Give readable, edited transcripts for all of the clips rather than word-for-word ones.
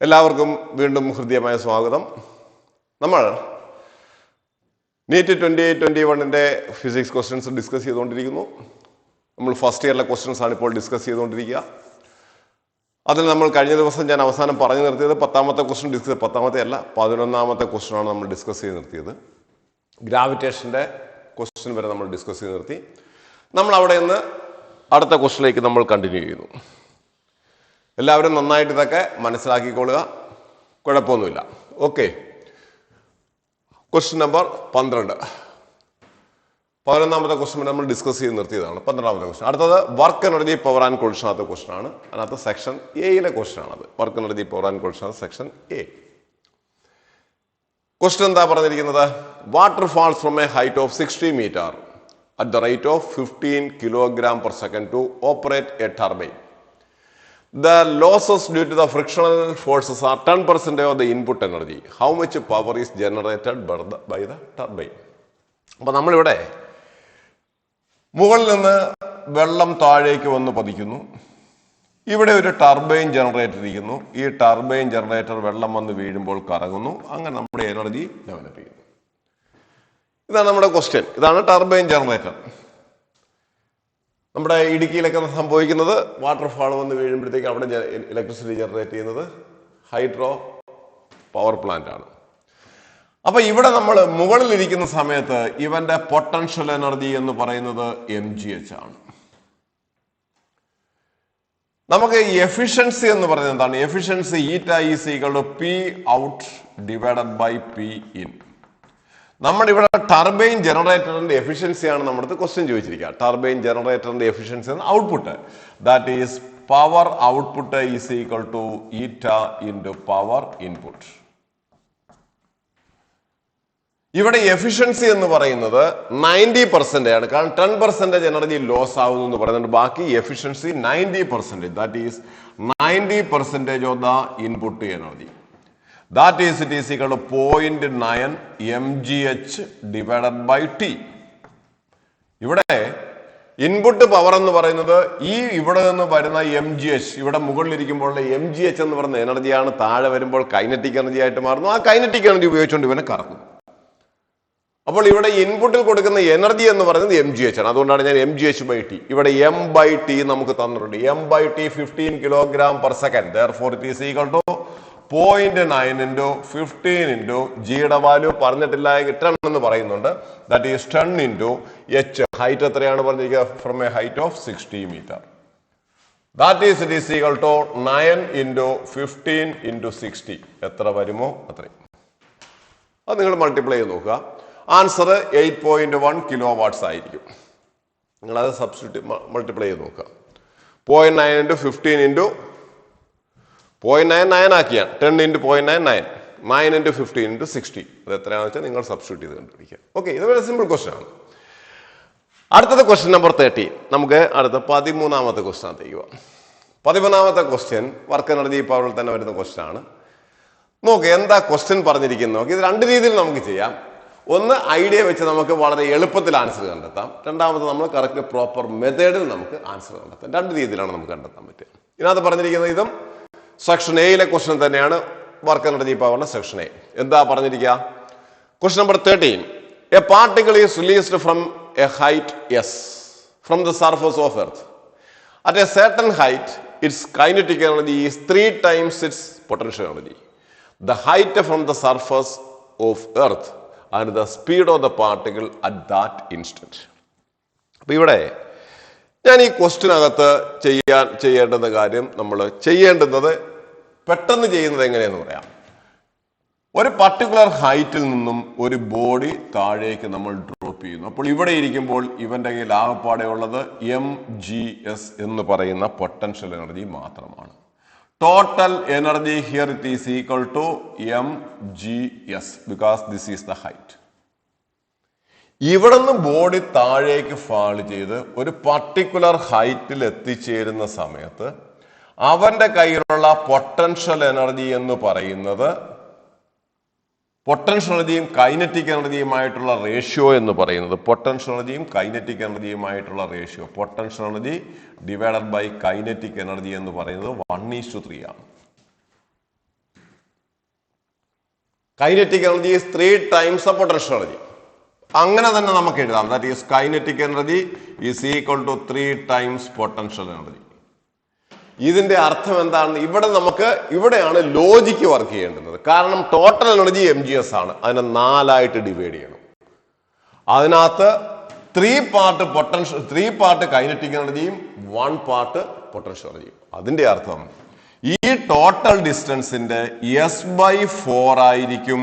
എല്ലാവർക്കും വീണ്ടും ഹൃദ്യമായ സ്വാഗതം. നമ്മൾ നീറ്റ് 2021 ഫിസിക്സ് ക്വസ്റ്റ്യൻസ് ഡിസ്കസ് ചെയ്തുകൊണ്ടിരിക്കുന്നു. നമ്മൾ ഫസ്റ്റ് ഇയറിലെ ക്വസ്റ്റ്യൻസ് ആണ് ഇപ്പോൾ ഡിസ്കസ് ചെയ്തുകൊണ്ടിരിക്കുക. അതിൽ നമ്മൾ കഴിഞ്ഞ ദിവസം ഞാൻ അവസാനം പറഞ്ഞു നിർത്തിയത് 10ാമത്തെ ക്വസ്റ്റ്യൻ ഡിസ്കസ് 10ാമത്തെ അല്ല 11ാമത്തെ ക്വസ്റ്റ്യനാണ് നമ്മൾ ഡിസ്കസ് ചെയ്ത് നിർത്തിയത്. ഗ്രാവിറ്റേഷൻ്റെ ക്വസ്റ്റ്യൻ വരെ നമ്മൾ ഡിസ്കസ് ചെയ്ത് നിർത്തി. നമ്മൾ അവിടെ നിന്ന് അടുത്ത ക്വസ്റ്റ്യനിലേക്ക് നമ്മൾ കണ്ടിന്യൂ ചെയ്യുന്നു. എല്ലാവരും നന്നായിട്ട് ഇതൊക്കെ മനസ്സിലാക്കിക്കൊള്ളുക, കുഴപ്പമൊന്നുമില്ല. Okay, question number 12. 11ാമത്തെ ക്വസ്റ്റ്യൻ നമ്മൾ ഡിസ്കസ് ചെയ്ത് നിർത്തിയതാണ്. 12ാമത്തെ ക്വസ്റ്റ്യൻ. അടുത്തത് വർക്ക് എനർജി പവർ ആൻഡ് കൊളിഷനകത്തെ ക്വസ്റ്റ്യൻ ആണ്. അതിനകത്ത് സെക്ഷൻ എയിലെ ക്വസ്റ്റ്യൻ ആണത്. Work energy power and collision section A. Question എന്താ പറഞ്ഞിരിക്കുന്നത്? Water falls from a height of 60 meter at the rate of 15 kg/s to operate a turbine. The losses due to the frictional forces are 10% of the input energy. How much power is generated by the turbine? അപ്പോൾ നമ്മളിവിടെ മുകളിൽ നിന്ന് വെള്ളം താഴേക്ക് വന്ന് പതിക്കുന്നു. ഇവിടെ ഒരു ടർബൈൻ ജനറേറ്റർ ഇരിക്കുന്നു. ഈ ടർബൈൻ ജനറേറ്റർ വെള്ളം വന്ന് വീഴുമ്പോൾ കറങ്ങുന്നു. അങ്ങനെ നമ്മുടെ എനർജി ഡെവലപ്പ് ചെയ്യുന്നു. ഇതാണ് നമ്മുടെ ക്വസ്റ്റ്യൻ. ഇതാണ് ടർബൈൻ ജനറേറ്റർ. നമ്മുടെ ഇടുക്കിയിലൊക്കെ സംഭവിക്കുന്നത് വാട്ടർഫാൾ വന്ന് വീഴുമ്പോഴത്തേക്ക് അവിടെ ഇലക്ട്രിസിറ്റി ജനറേറ്റ് ചെയ്യുന്നത് ഹൈഡ്രോ പവർ പ്ലാന്റ് ആണ്. അപ്പൊ ഇവിടെ നമ്മൾ മുകളിലിരിക്കുന്ന സമയത്ത് ഇവന്റെ പൊട്ടൻഷ്യൽ എനർജി എന്ന് പറയുന്നത് mgh ആണ്. നമുക്ക് എഫിഷ്യൻസി എന്ന് പറയുന്നത് എന്താണ്? Efficiency P out divided by P in. നമ്മുടെ ഇവിടെ ടർബൈൻ ജനറേറ്ററിന്റെ എഫിഷ്യൻസിയാണ് നമ്മുടെ ക്വസ്റ്റ്യൻ ചോദിച്ചിരിക്കുക. ടർബൈൻ ജനറേറ്ററിന്റെ efficiency output, that is power output is equal to eta into power input. ഇവിടെ എഫിഷ്യൻസി എന്ന് പറയുന്നത് 90% ആണ്. കാരണം 10% എനർജി ലോസ് ആവുന്നു എന്ന് പറയുന്നുണ്ട്. ബാക്കി efficiency 90%, that is 90% of the input energy. That is, it is equal to 0.9 mgh divided by T. ഇവിടെ ഇൻപുട്ട് പവർ എന്ന് പറയുന്നത് ഈ ഇവിടെ നിന്ന് വരുന്ന mgh, ഇവിടെ മുകളിലിരിക്കുമ്പോഴുള്ള mgh എന്ന് പറയുന്ന എനർജിയാണ് താഴെ വരുമ്പോൾ കൈനറ്റിക് എനർജി ആയിട്ട് മാറുന്നു. ആ കൈനറ്റിക് എനർജി ഉപയോഗിച്ചുകൊണ്ട് ഇവനെ കറങ്ങും. അപ്പോൾ ഇവിടെ ഇൻപുട്ടിൽ കൊടുക്കുന്ന എനർജി എന്ന് പറയുന്നത് mgh ആണ്. അതുകൊണ്ടാണ് ഞാൻ mgh/t. ഇവിടെ m/t നമുക്ക് തന്നിട്ടുണ്ട്. m/t 15 kg/s. Therefore it is equal to 0.9 into 15 into ജിയുടെ വാല്യൂ പറഞ്ഞിട്ടില്ല, 10 എന്ന് പറയുന്നുണ്ട്. That is 10 into h. Height എത്രയാണ് പറഞ്ഞിരിക്കുക? From a height of 60 meter. That is it is equal to 9 into 15 into 60. എത്ര വരുമോ അത്രയും. അത് നിങ്ങൾ മൾട്ടിപ്ലൈ ചെയ്ത് നോക്കുക. ആൻസർ 8.1 kilowatts ആയിരിക്കും. നിങ്ങളത് സബ്സ്റ്റിറ്റ്യൂട്ട് മൾട്ടിപ്ലൈ ചെയ്ത് നോക്കുക. 0.9 into 15 into 0.99 ആക്കിയാണ്. 10 into 0.99, 9 into 15 into 60. അത് എത്രയാണെന്ന് വെച്ചാൽ നിങ്ങൾ സബ്സ്റ്റിറ്റ്യൂട്ട് ചെയ്ത് കണ്ടുപിടിക്കുക. ഓക്കെ, ഇത് വളരെ സിമ്പിൾ ക്വസ്റ്റ്യൻ ആണ്. അടുത്തത് ക്വസ്റ്റ്യൻ നമ്പർ 30. നമുക്ക് അടുത്ത 13ാമത്തെ ക്വസ്റ്റ്യനകത്തേക്ക് പോവാം. 13ാമത്തെ ക്വസ്റ്റ്യൻ വർക്ക് എനർജി പവറിൽ തന്നെ വരുന്ന ക്വസ്റ്റ്യൻ ആണ്. നോക്ക് എന്താ ക്വസ്റ്റ്യൻ പറഞ്ഞിരിക്കുന്നത്. ഇത് രണ്ട് രീതിയിൽ നമുക്ക് ചെയ്യാം. ഒന്ന്, ഐഡിയ വെച്ച് നമുക്ക് വളരെ എളുപ്പത്തിൽ ആൻസർ കണ്ടെത്താം. രണ്ടാമത് നമ്മൾ കറക്റ്റ് പ്രോപ്പർ മെത്തേഡിൽ നമുക്ക് ആൻസർ കണ്ടെത്താം. രണ്ട് രീതിയിലാണ് നമുക്ക് കണ്ടെത്താൻ പറ്റുക. ഇതിനകത്ത് പറഞ്ഞിരിക്കുന്നത് ഇതും സെക്ഷൻ എയിലെ ക്വസ്റ്റ്യൻ തന്നെയാണ്. വർക്ക് എനർജി പവറിന്റെ സെക്ഷൻ എ. എന്താ പറഞ്ഞിരിക്കുക? Question number 13. A particle is released from a height s from the surface of earth. At a certain height its kinetic energy is 3 times its potential energy. The height from the surface of earth and the speed of the particle at that instant. അപ്പൊ ഇവിടെ ഞാൻ ഈ ക്വസ്റ്റ്യനകത്ത് ചെയ്യേണ്ടുന്ന കാര്യം, നമ്മൾ ചെയ്യേണ്ടുന്നത് പെട്ടെന്ന് ചെയ്യുന്നത് എങ്ങനെയെന്ന് പറയാം. ഒരു പർട്ടിക്കുലർ ഹൈറ്റിൽ നിന്നും ഒരു ബോഡി താഴേക്ക് നമ്മൾ ഡ്രോപ്പ് ചെയ്യുന്നു. അപ്പോൾ ഇവിടെ ഇരിക്കുമ്പോൾ ഇവന്റെ കയ്യിൽ ആകപ്പാടെ ഉള്ളത് mgh എന്ന് പറയുന്ന പൊട്ടൻഷ്യൽ എനർജി മാത്രമാണ്. Total energy here it is equal to mgh because this is the height. ഇവിടുന്ന് ബോഡി താഴേക്ക് ഫാൾ ചെയ്ത് ഒരു പർട്ടിക്കുലർ ഹൈറ്റിൽ എത്തിച്ചേരുന്ന സമയത്ത് അവന്റെ കയ്യിലുള്ള പൊട്ടൻഷ്യൽ എനർജി എന്ന് പറയുന്നത്, പൊട്ടൻഷ്യൽ എനർജിയും കൈനറ്റിക് എനർജിയുമായിട്ടുള്ള റേഷ്യോ എന്ന് പറയുന്നത്, പൊട്ടൻഷ്യൽ എനർജിയും കൈനറ്റിക് എനർജിയുമായിട്ടുള്ള ratio, potential energy divided by kinetic energy എന്ന് പറയുന്നത് 1:3 ആണ്. Kinetic energy is 3 times the potential energy. അങ്ങനെ തന്നെ നമുക്ക് എഴുതാം. That is kinetic energy is equal to 3 times potential energy. ഇതിന്റെ അർത്ഥം എന്താണെന്ന് ഇവിടെയാണ് ലോജിക്ക് വർക്ക് ചെയ്യേണ്ടത്. കാരണം ടോട്ടൽ എനർജി mgs ആണ്. അതിനെ 4 ആയിട്ട് ഡിവൈഡ് ചെയ്യണം. അതിനകത്ത് 3 പാർട്ട് കൈനറ്റിക് എനർജിയും 1 പാർട്ട് പൊട്ടൻഷ്യൽ എനർജിയും. അതിന്റെ അർത്ഥം ഈ ടോട്ടൽ ഡിസ്റ്റൻസിന്റെ S/4 ആയിരിക്കും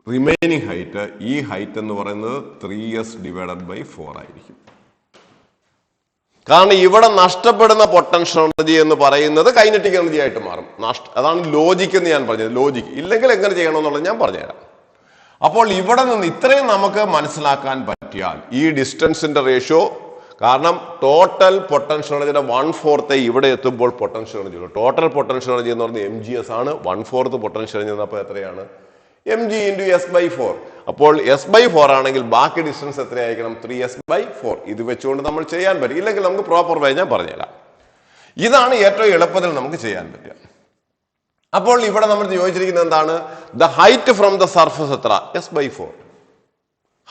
റിമൈനിങ് ഹൈറ്റ്. ഈ ഹൈറ്റ് എന്ന് പറയുന്നത് 3s/4 ആയിരിക്കും. കാരണം ഇവിടെ നഷ്ടപ്പെടുന്ന പൊട്ടൻഷ്യൽ എനർജി എന്ന് പറയുന്നത് കൈനറ്റിക് എനർജി ആയിട്ട് മാറും. അതാണ് ലോജിക്ക് എന്ന് ഞാൻ പറഞ്ഞത്. ലോജിക്ക് ഇല്ലെങ്കിൽ എങ്ങനെ ചെയ്യണമെന്നുള്ളത് ഞാൻ പറഞ്ഞുതരാം. അപ്പോൾ ഇവിടെ നിന്ന് ഇത്രയും നമുക്ക് മനസ്സിലാക്കാൻ പറ്റിയാൽ ഈ ഡിസ്റ്റൻസിന്റെ റേഷ്യോ, കാരണം ടോട്ടൽ പൊട്ടൻഷ്യൽ എനർജിയുടെ 1/4 ഇവിടെ എത്തുമ്പോൾ potential energy total potential energy എന്ന് പറയുന്നത് mgs ആണ്. 1/4 പൊട്ടൻഷ്യൽ എനർജി എന്നപ്പോൾ എത്രയാണ്? mg × s/4. അപ്പോൾ s/4 ആണെങ്കിൽ ബാക്കി ഡിസ്റ്റൻസ് എത്രയായിരിക്കണം? 3s/4. ഇത് വെച്ചുകൊണ്ട് നമ്മൾ ചെയ്യാൻ പറ്റും. ഇല്ലെങ്കിൽ നമുക്ക് പ്രോപ്പർ വേ ഞാൻ പറഞ്ഞുതരാം. ഇതാണ് ഏറ്റവും എളുപ്പത്തിൽ നമുക്ക് ചെയ്യാൻ പറ്റുക. അപ്പോൾ ഇവിടെ നമ്മൾ ചോദിച്ചിരിക്കുന്നത് എന്താണ്? The height from the surface എത്ര? s/4.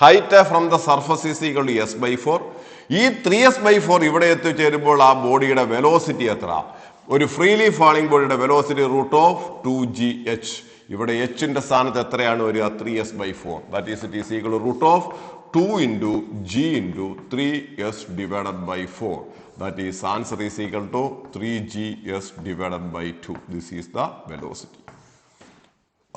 Height from the surface is equal to s/4. ഈ 3s/4 ഇവിടെ എത്തിച്ചേരുമ്പോൾ ആ ബോഡിയുടെ വെലോസിറ്റി എത്ര? ഒരു ഫ്രീലി ഫാളിംഗ് ബോഡിയുടെ വെലോസിറ്റി √2gh. ഇവിടെ hന്റെ സ്ഥാനത്ത് എത്രയാണ് വരിക? 3s/4. That is it is equal to √2 × g × 3s/4. That is answer is equal to 3gs/2. This is the velocity.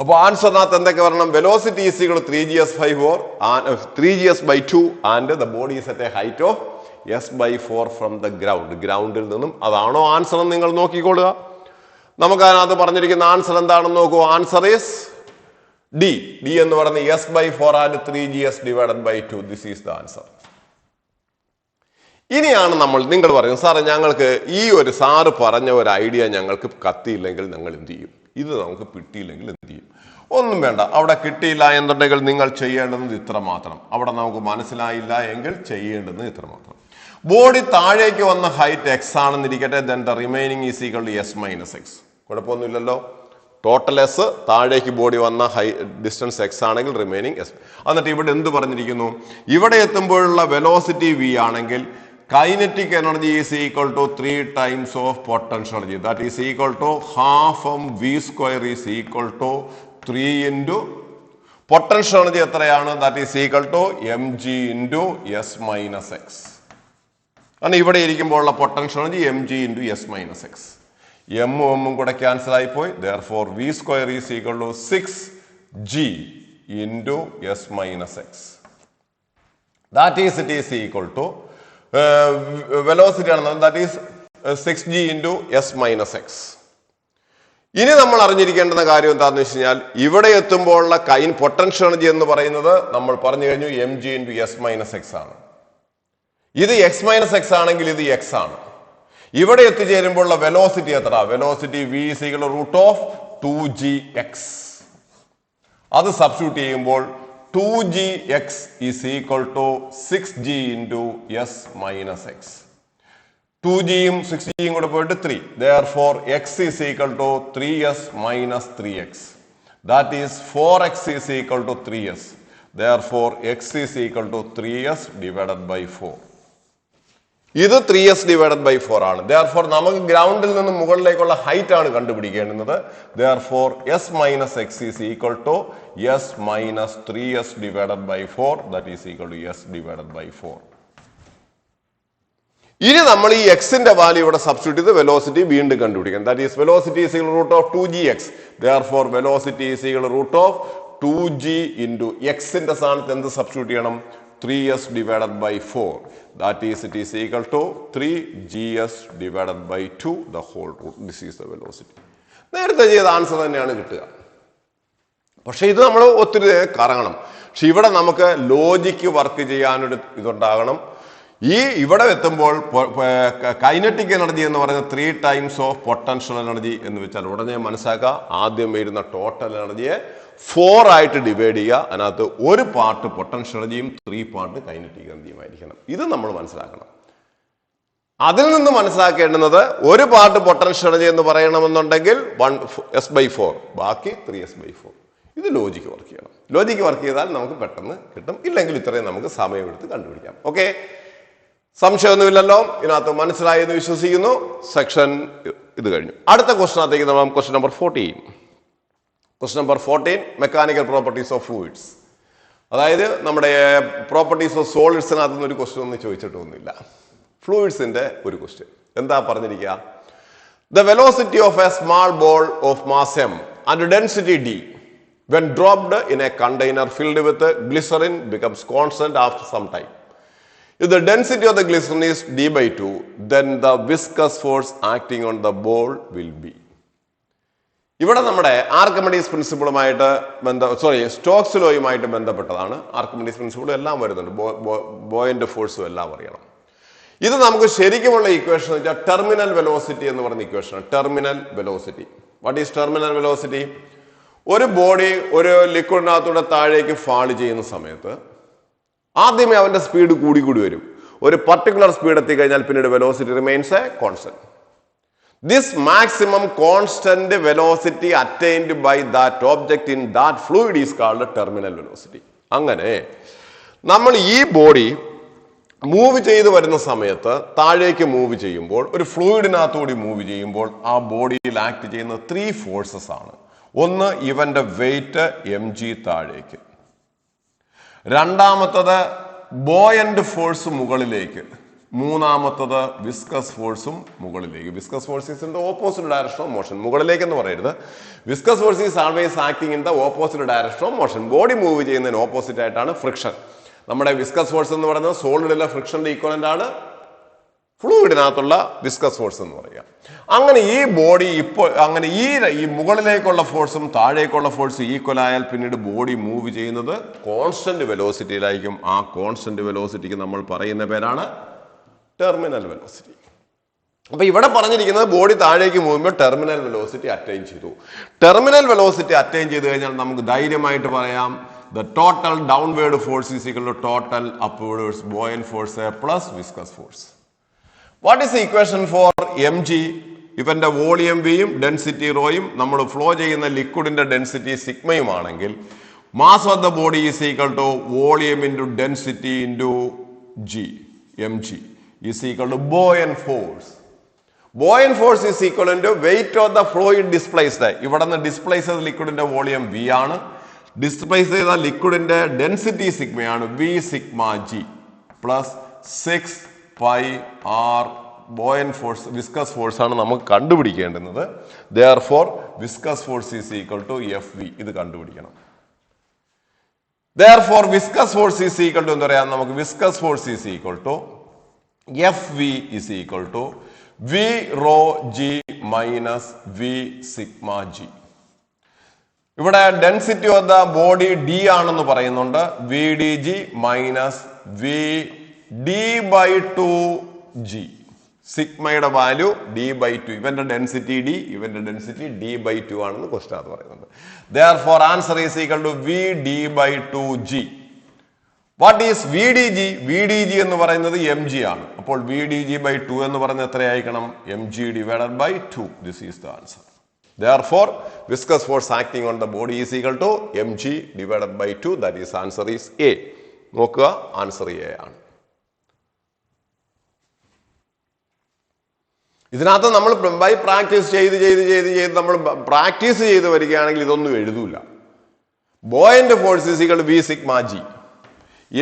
അപ്പോൾ ആൻസറിനകത്ത് എന്തൊക്കെ വരണം? Velocity is equal to 3gs/2 and the body is at a height of s/4 from the ground. ഗ്രൗണ്ടിൽ നിന്നും. അതാണോ answer എന്ന് നിങ്ങൾ നോക്കിക്കൊള്ളുക. നമുക്ക് അതിനകത്ത് പറഞ്ഞിരിക്കുന്ന ആൻസർ എന്താണെന്ന് നോക്കൂ. Answer is D. ഡി എന്ന് പറയുന്നത് s/4 and 3gs/2. This is the answer. ഇനിയാണ് നിങ്ങൾ പറയും, സാറ് ഞങ്ങൾക്ക് ഈ ഒരു സാറ് പറഞ്ഞ ഒരു ഐഡിയ ഞങ്ങൾക്ക് കത്തിയില്ലെങ്കിൽ ഞങ്ങൾ എന്ത് ചെയ്യും? ഇത് നമുക്ക് കിട്ടിയില്ലെങ്കിൽ എന്ത് ചെയ്യും? ഒന്നും വേണ്ട. അവിടെ കിട്ടിയില്ല എന്നുണ്ടെങ്കിൽ നിങ്ങൾ ചെയ്യേണ്ടത് ഇത്ര മാത്രം. അവിടെ നമുക്ക് മനസ്സിലായില്ല എങ്കിൽ ചെയ്യേണ്ടത് ഇത്ര മാത്രം. ബോഡി താഴേക്ക് വന്ന ഹൈറ്റ് x ആണെന്നിരിക്കട്ടെ. Then the remaining is equal to s - x. കുഴപ്പമൊന്നുമില്ലല്ലോ. ടോട്ടൽ എസ്, താഴേക്ക് ബോഡി വന്ന ഡിസ്റ്റൻസ് x ആണെങ്കിൽ റിമൈനിങ് s. എന്നിട്ട് ഇവിടെ എന്ത് പറഞ്ഞിരിക്കുന്നു? ഇവിടെ എത്തുമ്പോഴുള്ള വെലോസിറ്റി v ആണെങ്കിൽ kinetic energy is equal to 3 times of potential energy. That is equal to half v² is equal to 3 into potential energy എത്രയാണ്? That is equal to mg into s minus x. ആണ് ഇവിടെ ഇരിക്കുമ്പോഴുള്ള potential energy mg into s minus x. m കൂടെ cancel ആയിപ്പോയി. Therefore v² is equal to 6g into s minus x. That is it is equal to velocity ആണ്. That is 6g into s minus x. ഇനി നമ്മൾ അറിഞ്ഞിരിക്കേണ്ടുന്ന കാര്യം എന്താണെന്ന് വെച്ച് കഴിഞ്ഞാൽ ഇവിടെ എത്തുമ്പോഴുള്ള പൊട്ടൻഷ്യൽ എനർജി എന്ന് പറയുന്നത് നമ്മൾ പറഞ്ഞു കഴിഞ്ഞു mg into s minus x ആണ്. ഇത് x minus x ആണെങ്കിൽ ഇത് x ആണ്. ഇവിടെ എത്തിച്ചേരുമ്പോഴുള്ള വെലോസിറ്റി എത്ര? Velocity v is equal to √2gx. അത് സബ്സ്റ്റിറ്റ്യൂട്ട് ചെയ്യുമ്പോൾ 2gx is equal to 6g into s minus x. 2g യും 6g യും കൂടെ പോയിട്ട് 3. Therefore x is equal to 3s minus 3x. That is 4x is equal to 3s. Therefore x is equal to 3s/4. ഇത് 3s/4 ആണ്. Therefore നമുക്ക് ഗ്രൗണ്ടിൽ നിന്ന് മുകളിലേക്കുള്ള ഹൈറ്റ് ആണ് കണ്ടുപിടിക്കേണ്ടത്. Therefore s minus x is equal to s minus 3s/4. That is equal to s/4. ഇനി നമ്മൾ ഈ എക്സിന്റെ വാല്യൂ ഇവിടെ സബ്സ്റ്റിറ്റ്യൂട്ട് ചെയ്ത് വെലോസിറ്റി വീണ്ടും കണ്ടുപിടിക്കണം. That is velocity is equal to √2gx. Therefore velocity is equal to √2g into x ന്റെ സ്ഥാനത്ത് എന്ത് സബ്സ്റ്റിറ്റ്യൂട്ട് ചെയ്യണം? 3s/4. That is it is equal to 3gs/2 the whole root. This is the velocity. നേരത്തെ ചെയ്ത answer തന്നെയാണ് കിട്ടുക. പക്ഷെ ഇത് നമ്മൾ ഒത്തിരി കറങ്ങണം. പക്ഷെ ഇവിടെ നമുക്ക് ലോജിക്ക് വർക്ക് ചെയ്യാനൊരു ഇതുണ്ടാകണം. ഈ ഇവിടെ എത്തുമ്പോൾ കൈനറ്റിക് എനർജി എന്ന് പറയുന്നത് 3 times ഓഫ് പൊട്ടൻഷ്യൽ എനർജി എന്ന് വെച്ചാൽ ഉടനെ മനസ്സിലാക്കുക. ആദ്യം വരുന്ന ടോട്ടൽ എനർജിയെ 4 ആയിട്ട് ഡിവൈഡ് ചെയ്യുക. അതിനകത്ത് ഒരു പാർട്ട് പൊട്ടൻഷ്യൽ എനർജിയും 3 പാർട്ട് കൈനറ്റിക് എനർജിയും ആയിരിക്കണം. ഇത് നമ്മൾ മനസ്സിലാക്കണം. അതിൽ നിന്ന് മനസ്സിലാക്കേണ്ടുന്നത് ഒരു പാർട്ട് പൊട്ടൻഷ്യൽ എനർജി എന്ന് പറയണമെന്നുണ്ടെങ്കിൽ 1s/4, ബാക്കി 3s/4. ഇത് ലോജിക്ക് വർക്ക് ചെയ്യണം. ലോജിക്ക് വർക്ക് ചെയ്താൽ നമുക്ക് പെട്ടെന്ന് കിട്ടും, ഇല്ലെങ്കിൽ ഇത്രയും നമുക്ക് സമയമെടുത്ത് കണ്ടുപിടിക്കാം. ഓക്കെ, സംശയമൊന്നുമില്ലല്ലോ, ഇതിനകത്ത് മനസ്സിലായി എന്ന് വിശ്വസിക്കുന്നു. സെക്ഷൻ ഇത് കഴിഞ്ഞു. അടുത്ത ക്വസ്റ്റിനകത്തേക്ക് നമ്മൾ question number 14. Question number 14 mechanical properties of fluids. അതായത് നമ്മുടെ പ്രോപ്പർട്ടീസ് ഓഫ് സോളിഡ്സിനകത്ത് നിന്ന് ഒരു ക്വസ്റ്റ്യൻ ഒന്നും ചോദിച്ചിട്ടൊന്നുമില്ല. ഫ്ലൂയിഡ്സിന്റെ ഒരു ക്വസ്റ്റ്യൻ എന്താ പറഞ്ഞിരിക്കുക? The velocity of a small ball of mass m and density d when dropped in a container filled with glycerin becomes constant after some time. If the density of the glycerin is d by 2, then the viscous force acting on the ball will be. ഇവിടെ നമ്മുടെ Archimedes പ്രിൻസിപ്പിളുമായിട്ട് Stokes ലോയുമായിട്ട് ബന്ധപ്പെട്ടതാണ്. Archimedes പ്രിൻസിപ്പിളും എല്ലാം വരുന്നുണ്ട്, ബോയന്റ് ഫോഴ്സും എല്ലാം അറിയണം. ഇത് നമുക്ക് ശരിക്കുമുള്ള ഇക്വേഷൻ എന്ന് വെച്ചാൽ ടെർമിനൽ വെലോസിറ്റി എന്ന് പറയുന്ന equation. Terminal velocity, what is terminal velocity? ഒരു ബോഡി ഒരു ലിക്വിഡിനകത്തൂടെ താഴേക്ക് ഫാള് ചെയ്യുന്ന സമയത്ത് ആദ്യമേ അവന്റെ സ്പീഡ് കൂടി വരും. ഒരു പർട്ടിക്കുലർ സ്പീഡ് എത്തിക്കഴിഞ്ഞാൽ പിന്നീട് velocity remains a constant. This maximum constant velocity attained by that object in that fluid is called terminal velocity. അങ്ങനെ നമ്മൾ ഈ ബോഡി മൂവ് ചെയ്ത് വരുന്ന സമയത്ത് താഴേക്ക് മൂവ് ചെയ്യുമ്പോൾ, ഒരു ഫ്ലൂയിഡിനകത്തുകൂടി മൂവ് ചെയ്യുമ്പോൾ ആ ബോഡിയിൽ ആക്ട് ചെയ്യുന്ന 3 ഫോഴ്സസ് ആണ്. ഒന്ന് ഇവന്റെ വെയിറ്റ് mg താഴേക്ക്, രണ്ടാമത്തത് ബോയന്റ് ഫോഴ്സ് മുകളിലേക്ക്, മൂന്നാമത്തത് വിസ്കസ് ഫോഴ്സും മുകളിലേക്ക്. Viscous force is in the opposite direction of motion. മുകളിലേക്ക് എന്ന് പറയരുത്. Viscous force is always acting in the opposite direction of motion. Body move ചെയ്യുന്നതിന് ഓപ്പോസിറ്റ് ആയിട്ടാണ് ഫ്രിക്ഷൻ. നമ്മുടെ വിസ്കസ് ഫോഴ്സ് എന്ന് പറയുന്നത് സോളിഡിലെ ഫ്രിക്ഷന്റെ ഈക്വലന്റ് ആണ് ഫ്ലൂയിഡിനകത്തുള്ള വിസ്കസ് ഫോഴ്സ് എന്ന് പറയാം. അങ്ങനെ ഈ ബോഡി അങ്ങനെ ഈ മുകളിലേക്കുള്ള ഫോഴ്സും താഴേക്കുള്ള ഫോഴ്സും ഈക്വൽ ആയാൽ പിന്നീട് ബോഡി മൂവ് ചെയ്യുന്നത് കോൺസ്റ്റന്റ് വെലോസിറ്റിയിലായിരിക്കും. ആ കോൺസ്റ്റന്റ് വെലോസിറ്റിക്ക് നമ്മൾ പറയുന്ന പേരാണ് ടെർമിനൽ വെലോസിറ്റി. അപ്പൊ ഇവിടെ പറഞ്ഞിരിക്കുന്നത് ബോഡി താഴേക്ക് മൂവുമ്പോൾ ടെർമിനൽ വെലോസിറ്റി അറ്റൈൻ ചെയ്തു. ടെർമിനൽ വെലോസിറ്റി അറ്റൈൻ ചെയ്ത് കഴിഞ്ഞാൽ നമുക്ക് ധൈര്യമായിട്ട് പറയാം the total downward force is equal to total upwards buoyant force plus viscous force. What is the equation for mg? ഇവന്റെ വോളിയം വിയും ഡെൻസിറ്റി റോയും നമ്മൾ ഫ്ലോ ചെയ്യുന്ന ലിക്വിഡിന്റെ ഡെൻസിറ്റി സിഗ്മയും ആണെങ്കിൽ mass of the body is equal to volume into density into G. mg is equal to buoyant force. Buoyant force is equal to weight of the fluid displaced. ഇവിടെ നിന്ന് displace ചെയ്ത ലിക്വിഡിന്റെ volume v ആണ്, displace ചെയ്ത ലിക്വിഡിന്റെ density സിഗ്മയാണ് V sigma G plus 6 pi R. Buoyant force viscous force ആണ് നമുക്ക് കണ്ടുപിടിക്കേണ്ടുന്നത്. therefore viscous force is equal to F V. ഇത് കണ്ടുപിടിക്കണം. therefore viscous force is equal to എന്താ പറയാ, നമുക്ക് viscous force is equal to F V is equal to V rho G minus V sigma G. ഇവിടെ density of the body D ആണെന്ന് പറയുന്നുണ്ട്. V D G minus V D by 2 G. സിഗ്മയുടെ value D by 2. ഇവന്റെ density D, ഇവന്റെ density D by 2 ആണെന്ന് question അത് പറയുന്നുണ്ട്. therefore answer is equal to V D by 2 G. What is V D G? V D G എന്ന് പറയുന്നത് M G ആണ്. അപ്പോൾ വി ഡി ജി ബൈ 2 എന്ന് പറയുന്നത് എത്രയായിരിക്കണം? M G divided by 2. This is the answer. therefore viscous force acting on the body is equal to mg divided by 2. that is answer is A. നോക്കുക, answer A ആണ്. ഇതിനകത്ത് നമ്മൾ by practice ചെയ്ത് നമ്മൾ practice ചെയ്ത് വരികയാണെങ്കിൽ ഇതൊന്നും എഴുതൂല. Buoyant force is equal to V sigma G,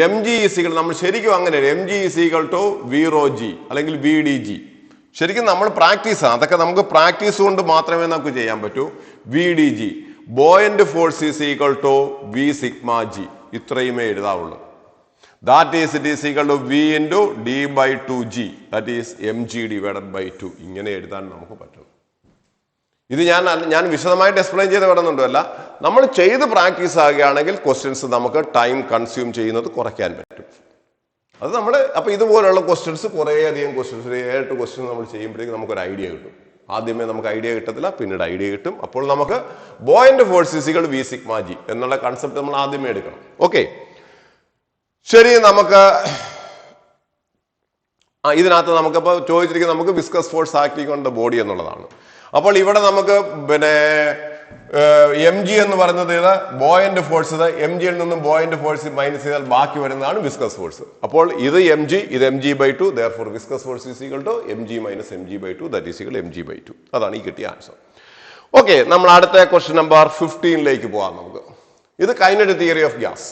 M G is equal, നമ്മൾ ശരിക്കും അങ്ങനെ M G is equal to V rho G അല്ലെങ്കിൽ വി ഡി ജി. ശരിക്കും നമ്മൾ പ്രാക്ടീസ് ആണ്, അതൊക്കെ നമുക്ക് പ്രാക്ടീസ് കൊണ്ട് മാത്രമേ നമുക്ക് ചെയ്യാൻ പറ്റൂ. V D G buoyant force is equal to V sigma G, ഇത്രയുമേ എഴുതാവുള്ളൂ. That is it is equal to V into D by 2 G, that is M G divided by 2. ഇങ്ങനെ എഴുതാൻ നമുക്ക് പറ്റും. ഇത് ഞാൻ വിശദമായിട്ട് എക്സ്പ്ലെയിൻ ചെയ്ത് വിടുന്നുണ്ടോ അല്ല, നമ്മൾ ചെയ്ത് പ്രാക്ടീസ് ആകുകയാണെങ്കിൽ ക്വസ്റ്റ്യൻസ് നമുക്ക് ടൈം കൺസ്യൂം ചെയ്യുന്നത് കുറയ്ക്കാൻ പറ്റും. അത് നമ്മൾ അപ്പൊ ഇതുപോലുള്ള ക്വസ്റ്റ്യൻസ് കുറേയധികം ക്വസ്റ്റ്യൻസ് 7-8 ക്വസ്റ്റ്യൻസ് നമ്മൾ ചെയ്യുമ്പോഴേക്കും നമുക്കൊരു ഐഡിയ കിട്ടും. ആദ്യമേ നമുക്ക് ഐഡിയ കിട്ടത്തില്ല, പിന്നീട് ഐഡിയ കിട്ടും. അപ്പോൾ നമുക്ക് buoyant force is equal to V sigma G എന്നുള്ള കൺസെപ്റ്റ് നമ്മൾ ആദ്യമേ എടുക്കണം. ഓക്കെ, ശരി. നമുക്ക് ഇതിനകത്ത് നമുക്കിപ്പോൾ ചോദിച്ചിരിക്കുന്നത് നമുക്ക് viscous force acting on the body എന്നുള്ളതാണ്. അപ്പോൾ ഇവിടെ നമുക്ക് എം ജി എന്ന് പറയുന്നത് ഇത് ബോയന്റ് ഫോഴ്സ്, ഇത് എം ജിയിൽ നിന്നും ബോയന്റ് ഫോഴ്സ് മൈനസ് ചെയ്താൽ ബാക്കി വരുന്നതാണ് വിസ്കസ് ഫോഴ്സ്. അപ്പോൾ ഇത് എം ജി, ഇത് M G by two, therefore viscous force is equal to M G minus M G by two, that is equal M G by two. അതാണ് ഈ കിട്ടിയ ആൻസർ. ഓക്കെ, നമ്മൾ അടുത്ത ക്വസ്റ്റ്യൻ നമ്പർ 15 പോകാം. നമുക്ക് ഇത് kinetic theory of gas,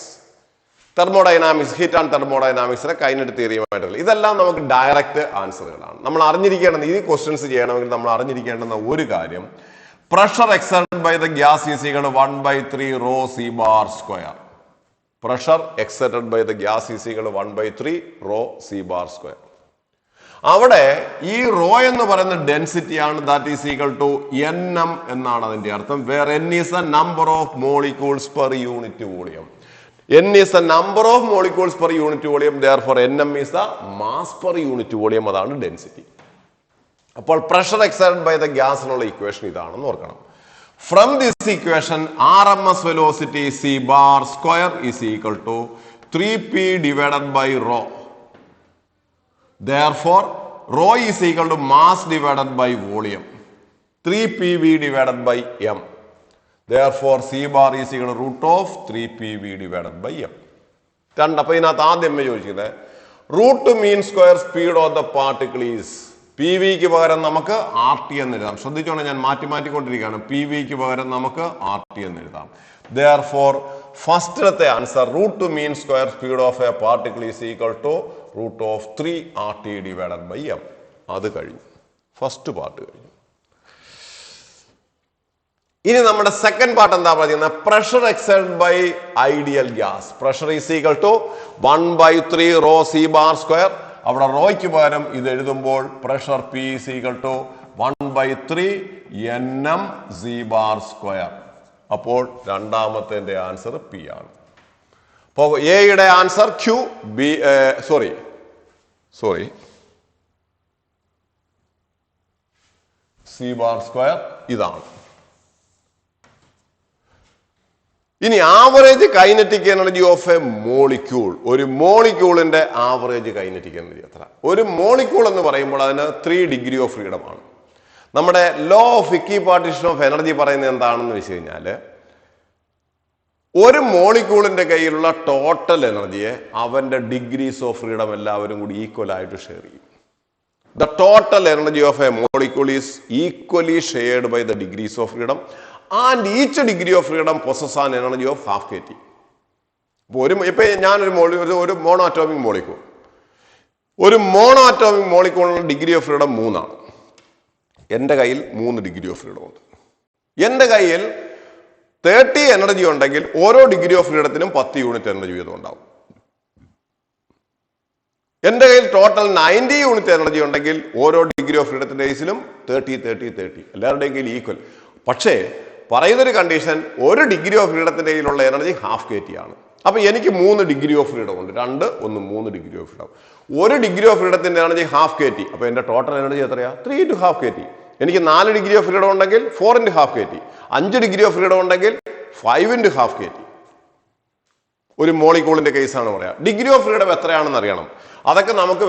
thermodynamics, heat and തെർമോഡൈനാമിക്സിലെ kinetic തിയറിയുമായിട്ടുള്ള ഇതെല്ലാം നമുക്ക് ഡയറക്റ്റ് ആൻസറുകളാണ്. നമ്മൾ അറിഞ്ഞിരിക്കേണ്ടത്, ഈ ക്വസ്റ്റ്യൻസ് ചെയ്യണമെങ്കിൽ നമ്മൾ അറിഞ്ഞിരിക്കേണ്ടുന്ന ഒരു കാര്യം, pressure exerted by the gas is equal to 1/3 rho c bar square. Pressure exerted by the gas is equal to 1/3 rho c bar square. അവിടെ ഈ റോ എന്ന് പറയുന്ന ഡെൻസിറ്റി ആണ്, that is equal to nm എന്നാണ് അതിന്റെ അർത്ഥം. Where n is the number of molecules per unit volume. n is the number of molecules per unit volume, therefore nm is the mass per unit volume. അതാണ് density. അപ്പോൾ pressure exerted by the ഗ്യാസിനുള്ള equation ഇതാണെന്ന് ഓർക്കണം. From this equation RMS velocity c bar square is equal to 3p divided by rho. Therefore rho is equal to mass divided by volume, 3pv divided by m. Therefore c bar is equal to root of 3pv divided by m. അപ്പൊ ഇതിനകത്ത് ആദ്യം ചോദിക്കുന്നത് root mean square speed of the particle is, P വിക്ക് പകരം നമുക്ക് R T എന്ന് എഴുതാം. ശ്രദ്ധിച്ചോണം, ഞാൻ മാറ്റിക്കൊണ്ടിരിക്കുകയാണ്. പി വിക്ക് പകരം നമുക്ക് ആർ ടി എന്ന് എഴുതാം. Therefore ഫസ്റ്റത്തെ answer root mean square speed of a particle is equal to root of 3 RT divided by M. അത് കഴിഞ്ഞു, ഫസ്റ്റ് പാർട്ട് കഴിഞ്ഞു. ഇനി നമ്മുടെ സെക്കൻഡ് പാർട്ട് എന്താ പറയുന്നത്? Pressure exerted by ideal gas. Pressure is equal to 1/3 rho C bar square. അവിടെ റോയ്ക്ക് പകരം ഇത് എഴുതുമ്പോൾ pressure P is equal to 1/3 nm C bar square. അപ്പോൾ രണ്ടാമത്തെ ആൻസർ പി ആണ്. അപ്പോ എയുടെ answer Q, B sorry C bar square ഇതാണ്. ഇനി average kinetic energy of a molecule. ഒരു മോളിക്യൂളിന്റെ ആവറേജ് കൈനറ്റിക് എനർജി എത്ര? ഒരു മോളിക്യൂൾ എന്ന് പറയുമ്പോൾ അതിന് 3 ഡിഗ്രി ഓഫ് ഫ്രീഡം ആണ്. നമ്മുടെ ലോ ഓഫ് ഇക്വിപാർട്ടീഷൻ ഓഫ് എനർജി പറയുന്നത് എന്താണെന്ന് വെച്ച് കഴിഞ്ഞാല്, ഒരു മോളിക്യൂളിന്റെ കയ്യിലുള്ള ടോട്ടൽ എനർജിയെ അവന്റെ ഡിഗ്രീസ് ഓഫ് ഫ്രീഡം എല്ലാവരും കൂടി ഈക്വൽ ആയിട്ട് ഷെയർ ചെയ്യും. The total energy of a molecule is equally shared by the degrees of freedom and each degree of freedom possesses an energy of half kT. ഇപ്പൊ ഞാനൊരു monoatomic molecule, ഒരു monoatomic മോളിക്യൂളിന് degree of freedom 3 ആണ്. എൻ്റെ കയ്യിൽ 3 degree of freedom ഉണ്ട്. എൻ്റെ കയ്യിൽ 30 എനർജി ഉണ്ടെങ്കിൽ ഓരോ ഡിഗ്രി ഓഫ് ഫ്രീഡത്തിനും 10 യൂണിറ്റ് എനർജി വീതം ഉണ്ടാവും. എൻ്റെ കയ്യിൽ ടോട്ടൽ 90 യൂണിറ്റ് എനർജി ഉണ്ടെങ്കിൽ ഓരോ ഡിഗ്രി ഓഫ് ഫ്രീഡത്തിന്റെ കേസിലും 30 എല്ലാവരുടെയും കയ്യിൽ ഈക്വൽ. പക്ഷേ പറയുന്നൊരു കണ്ടീഷൻ, ഒരു ഡിഗ്രി ഓഫ് ഫ്രീഡത്തിന്റെ കയ്യിലുള്ള എനർജി ഹാഫ് kT ആണ്. അപ്പൊ എനിക്ക് 3 ഡിഗ്രി ഓഫ് ഫ്രീഡം ഉണ്ട്. 3 ഡിഗ്രി ഓഫ് ഫ്രീഡം. ഒരു ഡിഗ്രി ഓഫ് ഫ്രീഡത്തിന്റെ എനർജി ഹാഫ് kT. അപ്പൊ എന്റെ ടോട്ടൽ എനർജി എത്രയാ? 3 × half kT. എനിക്ക് 4 ഡിഗ്രി ഓഫ് ഫ്രീഡം ഉണ്ടെങ്കിൽ 4 × half kT. 5 degree of freedom ഉണ്ടെങ്കിൽ 5 × half kT. ഒരു മോളിക്യൂളിന്റെ കേസാണ് പറയാം. ഡിഗ്രി ഓഫ് ഫ്രീഡം എത്രയാണെന്ന് അറിയണം. അതൊക്കെ നമുക്ക്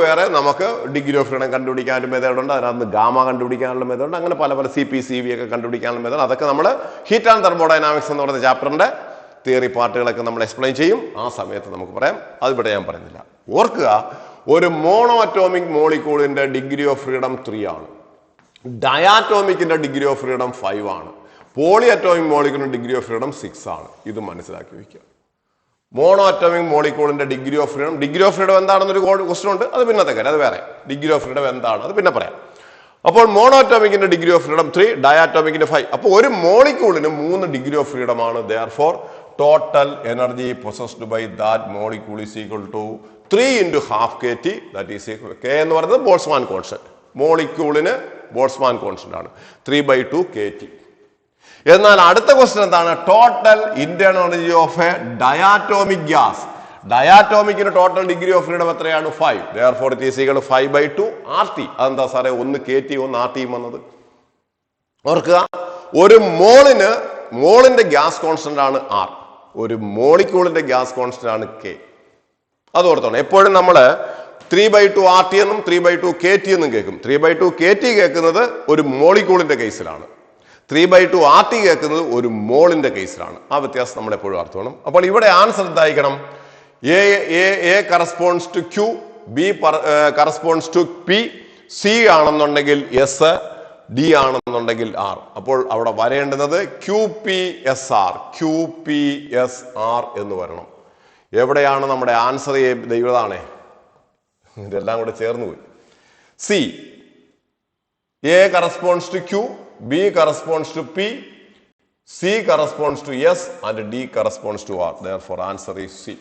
ഡിഗ്രി ഓഫ് ഫ്രീഡം കണ്ടുപിടിക്കാനുള്ള മെത്തേഡുണ്ട്. അതിനകത്ത് ഗാമ കണ്ടുപിടിക്കാനുള്ള മെത്തേഡ്, അങ്ങനെ പല CP CV ഒക്കെ കണ്ടുപിടിക്കാനുള്ള മെത്തേഡ്. അതൊക്കെ നമ്മൾ ഹീറ്റ് ആൻഡ് തെർമോഡൈനാമിക്സ് എന്ന് പറയുന്ന ചാപ്റ്ററിന്റെ തിയറി പാർട്ടുകളൊക്കെ നമ്മൾ എക്സ്പ്ലെയിൻ ചെയ്യും. ആ സമയത്ത് നമുക്ക് പറയാം. അതിവിടെ ഞാൻ പറയുന്നില്ല. ഓർക്കുക, ഒരു മോണോ അറ്റോമിക് മോളിക്യൂളിന്റെ ഡിഗ്രി ഓഫ് ഫ്രീഡം 3 ആണ്. ഡയാറ്റോമിക്കിന്റെ ഡിഗ്രി ഓഫ് ഫ്രീഡം 5 ആണ്. പോളി അറ്റോമിക് മോളിക്യൂളിന്റെ ഡിഗ്രി ഓഫ് ഫ്രീഡം 6 ആണ്. ഇത് മനസ്സിലാക്കി വയ്ക്കുക. മോണോ അറ്റോമിക് മോളിക്യൂളിന്റെ ഡിഗ്രി ഓഫ് ഫ്രീഡം എന്താണെന്നൊരു ക്വസ്റ്റൻ ഉണ്ട്. അത് പിന്നത്തെ കാര്യം, അത് വേറെ. ഡിഗ്രി ഓഫ് ഫ്രീഡം എന്താണ് അത് പിന്നെ പറയാം. അപ്പോൾ മോണോ അറ്റോമിക്കിന്റെ ഡിഗ്രി ഓഫ് ഫ്രീഡം 3, ഡയാറ്റോമിക്കിന്റെ 5. അപ്പോൾ ഒരു മോളിക്യൂളിന് 3 ഡിഗ്രി ഓഫ് ഫ്രീഡം ആണ്. Therefore total energy possessed by that molecule is equal to 3 × half kT. That is equal, K എന്ന് പറയുന്നത് ബോൾട്സ്മാൻ കോൺസ്റ്റന്റ്. മോളിക്യൂളിന് ബോൾട്സ്മാൻ കോൺസ്റ്റന്റ് ആണ് 3/2 kT. എന്നാൽ അടുത്ത ക്വസ്റ്റ്യൻ എന്താണ്? Total internal energy of a diatomic gas. ഡയാറ്റോമിക്കിന്റെ total degree of freedom എത്രയാണ്? 5. Therefore it is equal to 5/2 RT. അതെന്താ സാറേ, 1 kT 1 RT വന്നത്? ഓർക്കുക, ഒരു മോളിന്റെ ഗ്യാസ് കോൺസ്റ്റന്റ് ആണ് R. ഒരു മോളിക്യൂളിന്റെ ഗ്യാസ് കോൺസ്റ്റന്റ് ആണ് K. അത് ഓർത്തോണം. എപ്പോഴും നമ്മൾ 3/2 RT എന്നും 3/2 kT എന്നും കേൾക്കും. 3/2 kT കേൾക്കുന്നത് ഒരു മോളിക്യൂളിന്റെ കേസിലാണ്. 3/2 RT കേൾക്കുന്നത് ഒരു മോളിന്റെ കേസിലാണ്. ആ വ്യത്യാസം നമ്മൾ എപ്പോഴും ഓർത്തോണം. അപ്പോൾ ഇവിടെ ആൻസർ എന്തായിരിക്കണം? A corresponds to Q, B corresponds to P, C ആണെന്നുണ്ടെങ്കിൽ എസ്, ഡി ആണെന്നുണ്ടെങ്കിൽ ആർ. അപ്പോൾ അവിടെ വരേണ്ടുന്നത് QPSR എന്ന് വരണം. എവിടെയാണ് നമ്മുടെ ആൻസർ? ദൈവതാണേ, ഇതെല്ലാം കൂടെ ചേർന്ന് പോയി. C, A corresponds to Q, B corresponds to P, C corresponds to S and D corresponds to R. Therefore answer is C.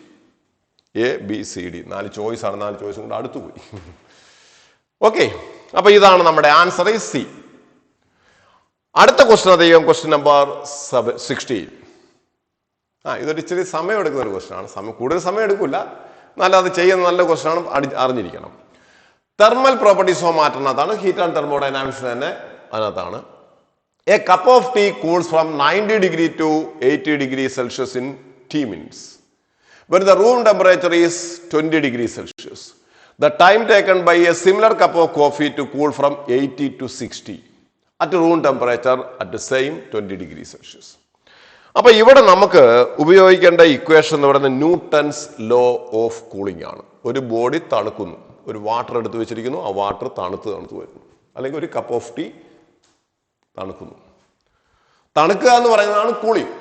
A B C D 4 choice ആണ്. 4 ചോയ്സും കൂടെ അടുത്തു പോയി. ഓക്കെ, അപ്പൊ ഇതാണ് നമ്മുടെ ആൻസർ ഈസ് സി. അടുത്ത question അധികം question number 16. ഇതൊരു ഇച്ചിരി സമയം എടുക്കുന്ന ഒരു ക്വസ്റ്റൻ ആണ്. കൂടുതൽ സമയം എടുക്കില്ല, എന്നാലും അത് ചെയ്യുന്ന നല്ല ക്വസ്റ്റൻ ആണ്, അറിഞ്ഞിരിക്കണം. തെർമൽ പ്രോപ്പർട്ടീസ് ഓഫ് മാറ്ററിനകത്താണ്, ഹീറ്റ് ആൻഡ് തെർമോഡൈനാമിക്സ് തന്നെ അതിനകത്താണ്. A cup of tea cools from 90 degree to 80 degrees Celsius in T minutes. When the room temperature is 20 degrees Celsius, the time taken by a similar cup of coffee to cool from 80 to 60 at room temperature at the same 20 degrees Celsius. അപ്പൊ ഇവിടെ നമുക്ക് ഉപയോഗിക്കേണ്ട equation എന്ന് പറയുന്നത് Newton's law of cooling ആണ്. ഒരു body തണുക്കുന്നു, ഒരു water എടുത്ത് വെച്ചിരിക്കുന്നു, ആ വാട്ടർ തണുത്ത് വരുന്നു. അല്ലെങ്കിൽ ഒരു കപ്പ് ഓഫ് ടീ തണുക്കുന്നു. തണുക്കുക എന്ന് പറയുന്നതാണ് കൂളിംഗ്.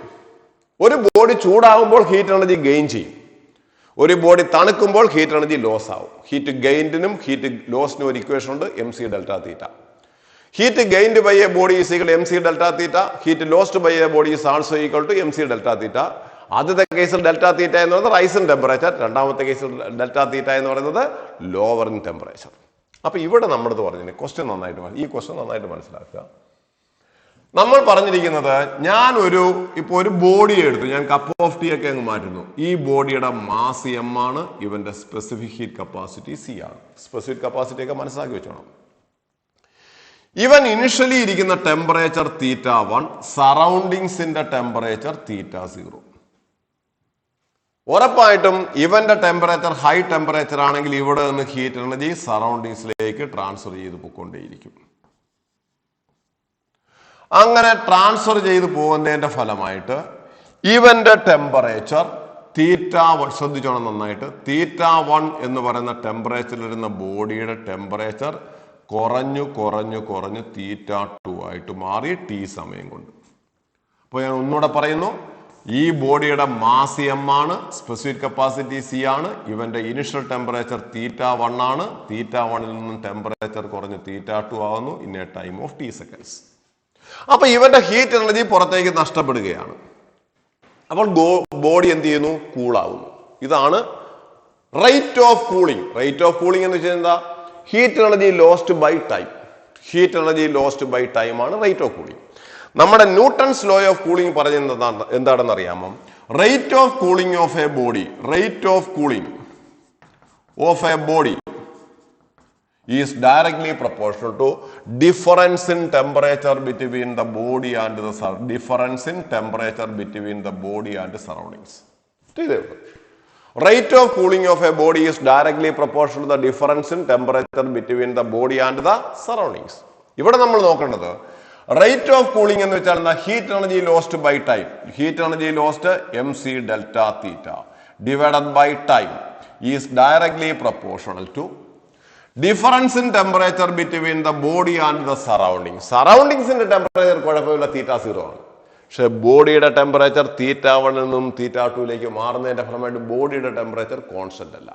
ഒരു ബോഡി ചൂടാകുമ്പോൾ ഹീറ്റ് എനർജി ഗെയിൻ ചെയ്യും, ഒരു ബോഡി തണുക്കുമ്പോൾ ഹീറ്റ് എനർജി ലോസ് ആവും. ഹീറ്റ് ഗെയിൻഡിനും ഹീറ്റ് ലോസിനും ഒരു ഇക്വേഷൻ ഉണ്ട്, MC delta theta. Heat gained by a body is equal MC delta theta, heat lost by a body is also equal to MC delta theta. ആദ്യത്തെ കേസിൽ delta തീറ്റ എന്ന് പറയുന്നത് rice in temperature, രണ്ടാമത്തെ കേസിൽ delta തീറ്റ എന്ന് പറയുന്നത് lower in temperature. അപ്പൊ ഇവിടെ നമ്മളത് പറഞ്ഞു, ക്വസ്റ്റ്യൻ ഈ ക്വസ്റ്റ്യൻ നന്നായിട്ട് മനസ്സിലാക്കുക. നമ്മൾ പറഞ്ഞിരിക്കുന്നത്, ഇപ്പൊ ഒരു ബോഡി എടുത്തു, ഞാൻ കപ്പ് ഓഫ് ടീ ഒക്കെ അങ്ങ് മാറ്റുന്നു. ഈ ബോഡിയുടെ മാസ് M ആണ്, ഇവന്റെ സ്പെസിഫിക് ഹീറ്റ് കപ്പാസിറ്റി C ആണ്. സ്പെസിഫിക് കപ്പാസിറ്റി ഒക്കെ മനസ്സിലാക്കി വെച്ചോണം. ഇവൻ ഇനിഷ്യലി ഇരിക്കുന്ന ടെമ്പറേച്ചർ θ1, സറൗണ്ടിങ്സിന്റെ ടെമ്പറേച്ചർ θ0. ഉറപ്പായിട്ടും ഇവന്റെ ടെമ്പറേച്ചർ ഹൈ ടെമ്പറേച്ചർ ആണെങ്കിൽ ഇവിടെ നിന്ന് ഹീറ്റ് എനർജി സറൗണ്ടിങ്സിലേക്ക് ട്രാൻസ്ഫർ ചെയ്ത് പോയിക്കൊണ്ടേയിരിക്കും. അങ്ങനെ ട്രാൻസ്ഫർ ചെയ്ത് പോകുന്നതിന്റെ ഫലമായിട്ട് ഇവന്റെ ടെമ്പറേച്ചർ θ1, ശ്രദ്ധിച്ചോണം നന്നായിട്ട്, θ1 എന്ന് പറയുന്ന ടെമ്പറേച്ചറിൽ ഇരുന്ന ബോഡിയുടെ ടെമ്പറേച്ചർ കുറഞ്ഞു θ2 ആയിട്ട് മാറി T സമയം കൊണ്ട്. അപ്പൊ ഞാൻ ഒന്നുകൂടെ പറയുന്നു, ഈ ബോഡിയുടെ മാസ് M ആണ്, സ്പെസിഫിക് കപ്പാസിറ്റി C ആണ്, ഇവന്റെ ഇനിഷ്യൽ ടെമ്പറേച്ചർ θ1 ആണ്. θ1ൽ നിന്നും ടെമ്പറേച്ചർ കുറഞ്ഞ് θ2 ആവുന്നു in A time of T seconds. അപ്പൊ ഇവന്റെ ഹീറ്റ് എനർജി പുറത്തേക്ക് നഷ്ടപ്പെടുകയാണ്. അപ്പോൾ ബോഡി എന്ത് ചെയ്യുന്നു? കൂളാവുന്നു. ഇതാണ് rate of cooling. Rate of cooling എന്ന് വെച്ചാൽ എന്താ? Heat energy lost by time. Heat energy lost by time ആണ് റേറ്റ് ഓഫ് കൂളിംഗ്. നമ്മുടെ ന്യൂട്ടൺസ് ലോ ഓഫ് കൂളിംഗ് പറയുന്നത് എന്താണെന്ന് അറിയാമോ? Rate of cooling of a body, rate of cooling of a body is directly proportional to difference in temperature between the body and the difference in temperature between the body and the surroundings. Rate of cooling of a body is directly proportional to the difference in temperature between the body and the surroundings. ഇവിടെ നമ്മൾ നോക്കേണ്ടത് rate of cooling എന്ന് വെച്ചാൽ heat energy lost by time. Heat energy lost MC delta theta divided by time is directly proportional to difference in temperature between the body and the surrounding. സറൗണ്ടിങ്സിന്റെ temperature കുഴപ്പമില്ല, θ0 ആണ്. പക്ഷെ ബോഡിയുടെ temperature θ1 നിന്നും θ2ലേക്ക് മാറുന്നതിന്റെ ഫലമായിട്ട് ബോഡിയുടെ ടെമ്പറേച്ചർ കോൺസ്റ്റന്റ് അല്ല.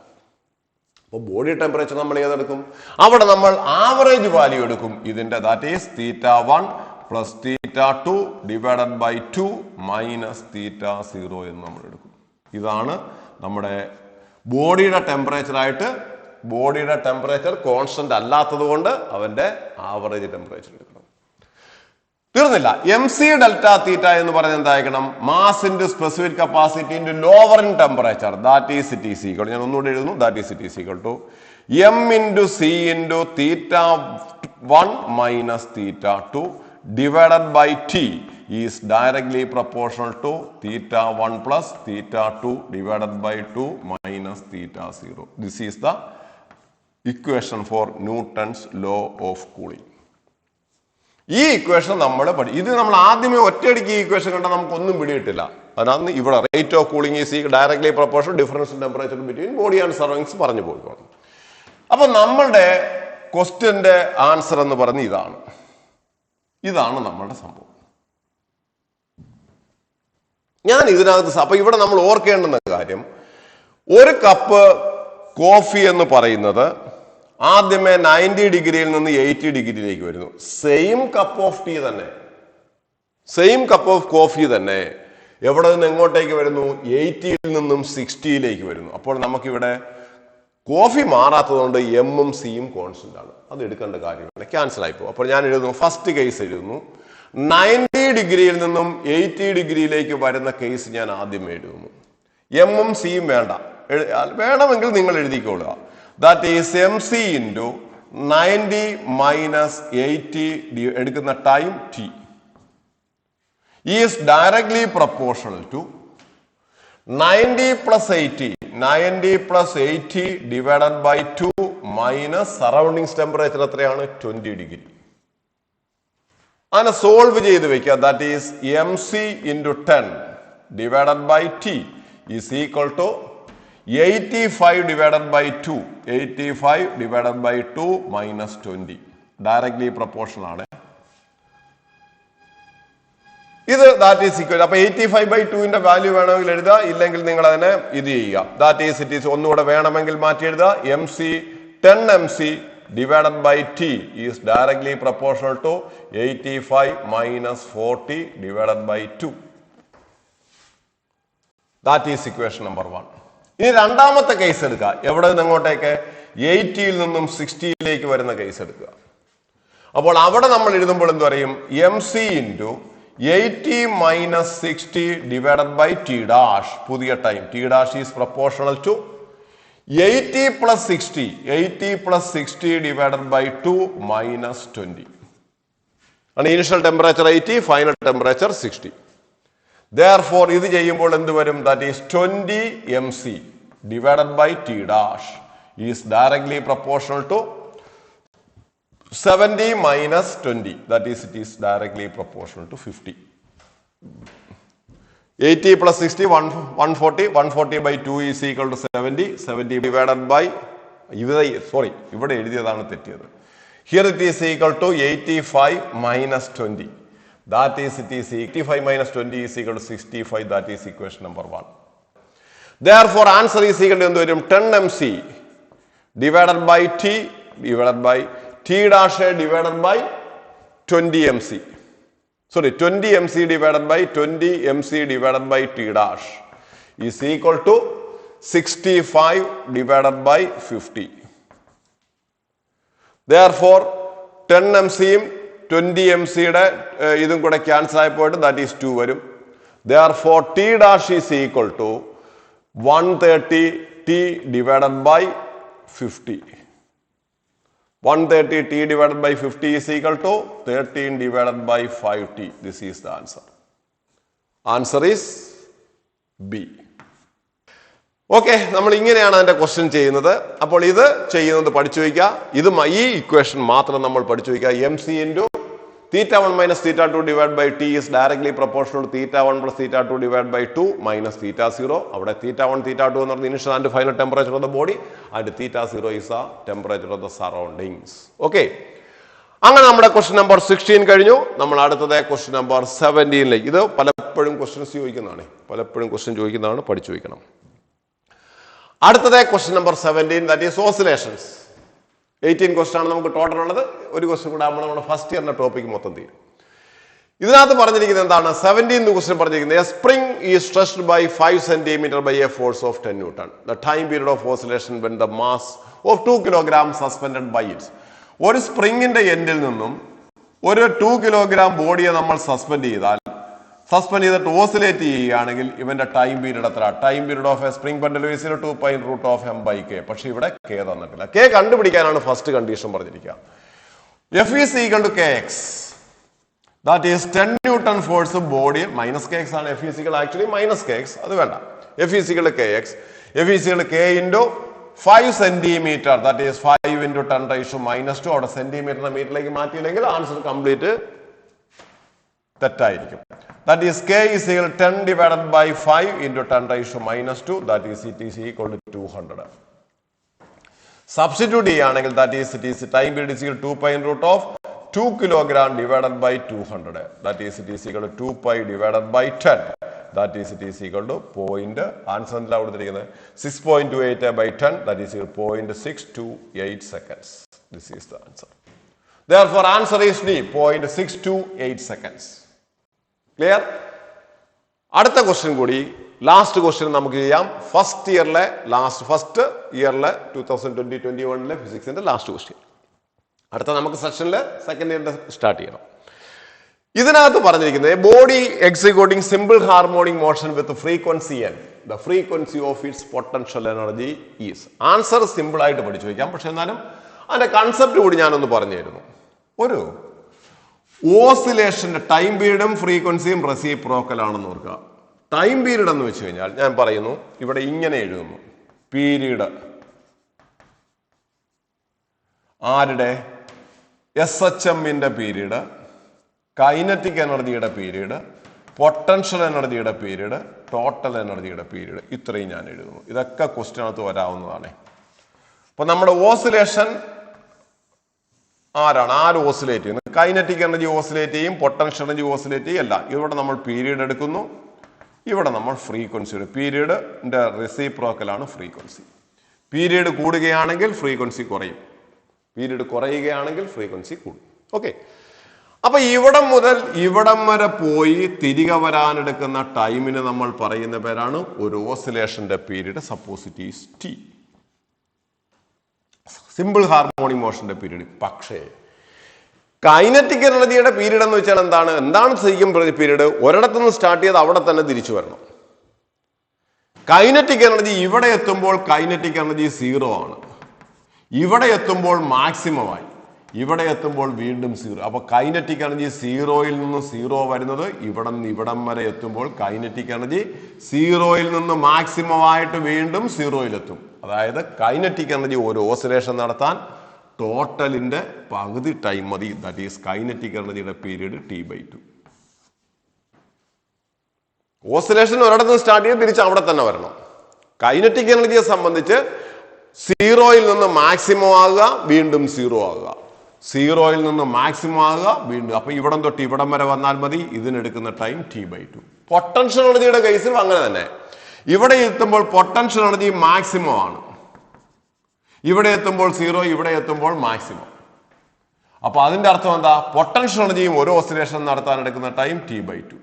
അപ്പൊ ബോഡി ടെമ്പറേച്ചർ നമ്മൾ ഏതെടുക്കും? അവിടെ നമ്മൾ ആവറേജ് വാല്യൂ എടുക്കും. ഇതിന്റെ that is θ1 plus θ2 divided by 2 minus θ0 എന്ന് നമ്മൾ എടുക്കും. ഇതാണ് നമ്മുടെ ബോഡിയുടെ ടെമ്പറേച്ചർ ആയിട്ട്. ബോഡിയുടെ ടെമ്പറേച്ചർ കോൺസ്റ്റന്റ് അല്ലാത്തത് കൊണ്ട് അവന്റെ ആവറേജ് ടെമ്പറേച്ചർ എടുക്കണം. തീർന്നില്ല. MC ഡെൽറ്റ തീറ്റ എന്ന് പറയുന്നത് എന്തായിരിക്കണം? Mass into specific capacity into lower in temperature, that is T is equal. ഞാൻ ഒന്നുകൂടി എഴുതുന്നു, that is T is equal to M into C into θ1 minus θ2 divided by T is directly proportional to θ1 plus θ2 divided by 2 minus θ0. This is the equation for Newton's law of cooling. ഈ equation നമ്മൾ ഇത് നമ്മൾ ആദ്യമേ ഒറ്റയടിക്ക് ഈ equation കണ്ടാൽ നമുക്കൊന്നും പിടിയിട്ടില്ല. അതാണ് ഇവിടെ rate of cooling is directly proportional difference in temperature between body and surroundings പറഞ്ഞു പോയിക്കോണം. അപ്പൊ നമ്മളുടെ ക്വസ്റ്റ്യന്റെ ആൻസർ എന്ന് പറഞ്ഞ ഇതാണ് നമ്മളുടെ സംഭവം. ഞാൻ ഇതിനകത്ത് അപ്പൊ ഇവിടെ നമ്മൾ ഓർക്കേണ്ടുന്ന കാര്യം, ഒരു കപ്പ് കോഫി എന്ന് പറയുന്നത് ആദ്യമേ 90 ഡിഗ്രിയിൽ നിന്ന് 80 ഡിഗ്രിയിലേക്ക് വരുന്നു. സെയിം കപ്പ് ഓഫ് ടീ തന്നെ, സെയിം കപ്പ് ഓഫ് കോഫി തന്നെ എവിടെ നിന്ന് എങ്ങോട്ടേക്ക് വരുന്നു? 80യിൽ നിന്നും 60യിലേക്ക് വരുന്നു. അപ്പോൾ നമുക്കിവിടെ കോഫി മാറാത്തതുകൊണ്ട് എമ്മും സിയും കോൺസ്റ്റന്റ് ആണ്. അത് എടുക്കേണ്ട കാര്യമില്ല, ക്യാൻസൽ ആയിപ്പോ. അപ്പോൾ ഞാൻ എഴുതുന്നു, ഫസ്റ്റ് കേസ് എഴുതുന്നു. 90 ഡിഗ്രിയിൽ നിന്നും 80 ഡിഗ്രിയിലേക്ക് വരുന്ന കേസ് ഞാൻ ആദ്യം എഴുതുന്നു. എമ്മും സിയും വേണ്ട, വേണമെങ്കിൽ നിങ്ങൾ എഴുതിക്കൊള്ളുക. That is MC into 90 minus 80 എടുക്കുന്ന time T is directly proportional to 90 plus 80 90 plus 80 divided by 2 minus surroundings temperature എത്രയാണ്? 20 ഡിഗ്രി. അതിനെ സോൾവ് ചെയ്ത് വെക്കുക. That is MC into 10 divided by T is equal to 85 divided by 2. 85 divided by 2 minus 20. Directly proportional ആണ് ഇത്. That is equal. അപ്പൊ 85 by 2 value വേണമെങ്കിൽ എഴുതുക, ഇല്ലെങ്കിൽ നിങ്ങൾ അതിനെ ഇത് ചെയ്യുക. ദാറ്റ് ഈസ് ഇറ്റ് ഈസ് ഒന്നുകൂടെ വേണമെങ്കിൽ മാറ്റി എഴുതുക. MC 10 MC divided by T is directly proportional to 85 minus 40 divided by 2. That is equation number 1. ഇനി രണ്ടാമത്തെ കേസ് എടുക്കുക. എവിടെ നിന്ന് എങ്ങോട്ടേക്ക്? 80യിൽ നിന്നും 60യിലേക്ക് വരുന്ന കേസ് എടുക്കുക. അപ്പോൾ അവിടെ നമ്മൾ എഴുതുമ്പോൾ എന്ത് പറയും? MC into 80 minus 60 divided by T dash. പുതിയ time T dash is proportional to 80 plus 60. 80 plus 60 divided by 2 minus 20 ആണ്. Initial temperature 80, final temperature 60. Therefore, ഇത് ചെയ്യുമ്പോൾ എന്ത് വരും? That is 20 MC divided by T dash is directly proportional to 70 minus 20. That is, it is directly proportional to 50. 80 plus 60, 140. 140 by 2 is equal to 70. 70 divided by, ഇവിടെ എഴുതിയതാണ് തെറ്റിയത്. Here it is equal to 85 minus 20. That is, it is 85 minus 20 is equal to 65. That is equation number 1. Therefore, answer is equal to 10 MC divided by T divided by T dash divided by 20 MC. Sorry, 20 MC divided by 20 MC divided by T dash is equal to 65 divided by 50. Therefore, 10 MC 20 MC idum kude cancel ayipoyittu, that is 2 varum. Therefore, T dash is equal to 130 T divided by 50. 130 T divided by 50 is equal to 13 divided by 5T. This is the answer. Answer is B. Okay, നമ്മൾ ഇങ്ങനെയാണ് അതിന്റെ question ചെയ്യുന്നത്. അപ്പോൾ ഇത് ചെയ്യുന്നത് പഠിച്ചു വയ്ക്കുക. ഇത് ഈ ഇക്വേഷൻ മാത്രം നമ്മൾ പഠിച്ചു വയ്ക്കുക. MC into θ1 minus θ2 divided by T is directly proportional to θ1 plus θ2 divided by 2 minus θ0. അവിടെ θ1 θ2 എന്ന് പറഞ്ഞ initial and final temperature of the body and θ0 is the temperature of the surroundings. Okay. അങ്ങനെ നമ്മുടെ ക്വസ്റ്റ്യൻ നമ്പർ 16 കഴിഞ്ഞു. നമ്മൾ അടുത്തത് question number 17ലേക്ക്. ഇത് പലപ്പോഴും ക്വസ്റ്റ്യൻസ് ചോദിക്കുന്നതാണ്, പഠിച്ചു വയ്ക്കണം. അടുത്തത് question number 17, that is oscillations. 18 question ആണ് നമുക്ക് ടോട്ടൽ ഉള്ളത്. ഒരു ക്വസ്റ്റ്യൻ കൂടെ ആകുമ്പോൾ നമ്മുടെ ഫസ്റ്റ് ഇയറിന്റെ ടോപ്പിക് മൊത്തം തീരും. ഇതിനകത്ത് പറഞ്ഞിരിക്കുന്നത് എന്താണ്? 17th ക്വസ്റ്റ്യൻ പറഞ്ഞിരിക്കുന്നത് a spring is stretched by 5 centimeter by a force of 10 Newton. The time period of oscillation when the mass of 2 kilograms suspended by it. ഒരു സ്പ്രിങ്ങിന്റെ എൻഡിൽ നിന്നും ഒരു 2 kilogram ബോഡിയെ നമ്മൾ സസ്പെൻഡ് ചെയ്തിട്ട് ഓസിലേറ്റ് ചെയ്യുകയാണെങ്കിൽ ഇവന്റെ ടൈം പീരീഡ് എത്ര? Time period of a spring pendulum is 2π√m/k. പക്ഷെ ഇവിടെ k തന്നിട്ടില്ല. k കണ്ടുപിടിക്കാനാണ് ഫസ്റ്റ് കണ്ടീഷൻ പറഞ്ഞിരിക്കുക. F is equal to kx. That is 10 Newton force body minus kx ആണ്. F is equal actually minus kx. അത് വേണ്ട. F is equal to kx. F is equal to k into 5 centimeter, that is 5 into 10 raised to minus 2. അവിടെ സെന്റിമീറ്ററിനെ മീറ്ററിലേക്ക് മാറ്റിയില്ലെങ്കിൽ answer complete തെറ്റായിരിക്കും. That is k is equal to 10 divided by 5 into 10 raised to minus 2. That is it is equal to 200. Substitute ചെയ്യുകയാണെങ്കിൽ that is it is time period is equal to 2 pi in root of 2 kilogram divided by 200. That is it is equal to 2 pi divided by 10. That is it is equal to point answer 6.28 by 10. That is equal to 0.628 seconds. This is the answer. Therefore, answer is D, 0.628 seconds. Clear? അടുത്ത question കൂടി last question നമുക്ക് ചെയ്യാം. First ഇയറിലെ 2020-21 ഫിസിക്സിന്റെ last question. അടുത്ത നമുക്ക് സെഷനിൽ second ഇയറിന്റെ സ്റ്റാർട്ട് ചെയ്യണം. ഇതിനകത്ത് പറഞ്ഞിരിക്കുന്നത് body executing simple harmonic motion with frequency n, the frequency of its potential energy is. Answer simple ആയിട്ട് പഠിച്ചു വയ്ക്കാം, പക്ഷെ എന്നാലും അതിന്റെ കൺസെപ്റ്റ് കൂടി ഞാനൊന്ന് പറഞ്ഞു തരുന്നു. ഒരു ഓസിലേഷന്റെ ടൈം പീരീഡും ഫ്രീക്വൻസിയും റെസിപ്രോക്കൽ ആണെന്ന് ഓർക്കുക. ടൈം പീരീഡ് എന്ന് വെച്ച് കഴിഞ്ഞാൽ ഞാൻ പറയുന്നു, ഇവിടെ ഇങ്ങനെ എഴുതുന്നു, പീരീഡ് ആരുടെ SHMന്റെ പീരീഡ്, കൈനറ്റിക് എനർജിയുടെ പീരീഡ്, പൊട്ടൻഷ്യൽ എനർജിയുടെ പീരീഡ്, ടോട്ടൽ എനർജിയുടെ പീരീഡ്, ഇത്രയും ഞാൻ എഴുതുന്നു. ഇതൊക്കെ ക്വസ്റ്റ്യനകത്ത് വരാവുന്നതാണ്. അപ്പൊ നമ്മുടെ ഓസിലേഷൻ ആര് ഓസിലേറ്റ് ചെയ്യുന്നത്? കൈനറ്റിക് എനർജി ഓസിലേറ്റ് ചെയ്യും, പൊട്ടൻഷ്യൽ എനർജി ഓസിലേറ്റ് ചെയ്യും, അല്ല. ഇവിടെ നമ്മൾ പീരീഡ് എടുക്കുന്നു, ഇവിടെ നമ്മൾ ഫ്രീക്വൻസിയുടെ പീരീഡിന്റെ റെസിപ്രോക്കലാണ് ഫ്രീക്വൻസി. പീരീഡ് കൂടുകയാണെങ്കിൽ ഫ്രീക്വൻസി കുറയും, പീരീഡ് കുറയുകയാണെങ്കിൽ ഫ്രീക്വൻസി കൂടും. ഓക്കെ, അപ്പൊ ഇവിടം മുതൽ ഇവിടം വരെ പോയി തിരികെ വരാനെടുക്കുന്ന ടൈമിന് നമ്മൾ പറയുന്ന പേരാണ് ഒരു ഓസിലേഷന്റെ period. Suppose it is T, simple harmonic മോഷന്റെ പീരീഡ്. പക്ഷേ കൈനറ്റിക് എനർജിയുടെ പീരീഡ് എന്ന് വെച്ചാൽ എന്താണ് ശരിക്കും പീരീഡ്? ഒരിടത്തു നിന്ന് സ്റ്റാർട്ട് ചെയ്ത് അവിടെ തന്നെ തിരിച്ചു വരണം. കൈനറ്റിക് എനർജി ഇവിടെ എത്തുമ്പോൾ കൈനറ്റിക് എനർജി 0 ആണ്, ഇവിടെ എത്തുമ്പോൾ മാക്സിമം ആയി, ഇവിടെ എത്തുമ്പോൾ വീണ്ടും 0. അപ്പൊ കൈനറ്റിക് എനർജി 0യിൽ നിന്ന് 0 വരുന്നത് ഇവിടം വരെ എത്തുമ്പോൾ കൈനറ്റിക് എനർജി 0യിൽ നിന്ന് മാക്സിമം ആയിട്ട് വീണ്ടും 0യിലെത്തും. അതായത് കൈനറ്റിക് എനർജി ഒരു ഓസിലേഷൻ നടത്താൻ ടോട്ടലിന്റെ പകുതി ടൈം മതി. ദാറ്റ് ഈസ് കൈനറ്റിക് എനർജിയുടെ പീരീഡ് T/2. ഓസിലേഷൻ ഒരിടത്ത് സ്റ്റാർട്ട് ചെയ്ത് തിരിച്ച് അവിടെ തന്നെ വരണം. കൈനറ്റിക് എനർജിയെ സംബന്ധിച്ച് 0യിൽ നിന്ന് മാക്സിമം ആകുക, വീണ്ടും 0 ആകുക, 0യിൽ നിന്ന് മാക്സിമം ആകുക, വീണ്ടും. അപ്പൊ ഇവിടം തൊട്ട് ഇവിടം വരെ വന്നാൽ മതി. ഇതിനെടുക്കുന്ന ടൈം T/2. പൊട്ടൻഷ്യൽ എനർജിയുടെ കേസിൽ അങ്ങനെ തന്നെ. ഇവിടെ എത്തുമ്പോൾ പൊട്ടൻഷ്യൽ എനർജി മാക്സിമം ആണ്, ഇവിടെ എത്തുമ്പോൾ 0, ഇവിടെ എത്തുമ്പോൾ മാക്സിമം. അപ്പൊ അതിന്റെ അർത്ഥം എന്താ? പൊട്ടൻഷ്യൽ എനർജിയും ഒരു ഓസിലേഷൻ നടത്താൻ എടുക്കുന്ന ടൈം T/2.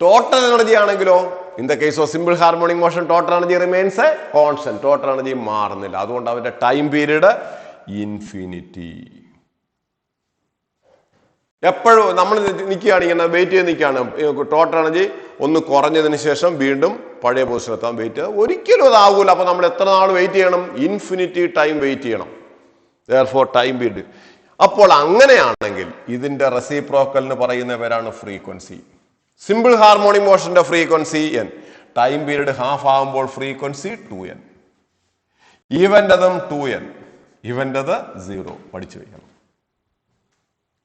ടോട്ടൽ എനർജി ആണെങ്കിലോ, in the case of simple harmonic motion total energy remains a constant. Total energy മാറുന്നില്ല. അതുകൊണ്ട് അവന്റെ ടൈം പീരീഡ് ഇൻഫിനിറ്റി. എപ്പോഴും നമ്മൾ നിൽക്കുകയാണ്, ഇങ്ങനെ വെയിറ്റ് ചെയ്ത് നിൽക്കുകയാണ്. ടോട്ടൽ എനർജി ഒന്ന് കുറഞ്ഞതിന് ശേഷം വീണ്ടും പഴയ പൊസിഷൻ എത്താൻ വെയിറ്റ് ഒരിക്കലും അതാകൂല. അപ്പൊ നമ്മൾ എത്ര നാൾ വെയിറ്റ് ചെയ്യണം? ഇൻഫിനിറ്റി ടൈം വെയിറ്റ് ചെയ്യണം. Therefore time period. അപ്പോൾ അങ്ങനെയാണെങ്കിൽ ഇതിന്റെ റെസിപ്രോക്കലിന് പറയുന്ന പേരാണ് ഫ്രീക്വൻസി. സിമ്പിൾ ഹാർമോണിക് മോഷന്റെ frequency n, time period half ആകുമ്പോൾ ഫ്രീക്വൻസി 2n. ഇവന്റതും 2n, ഇവന്റത് 0. പഠിച്ചു വയ്ക്കണം.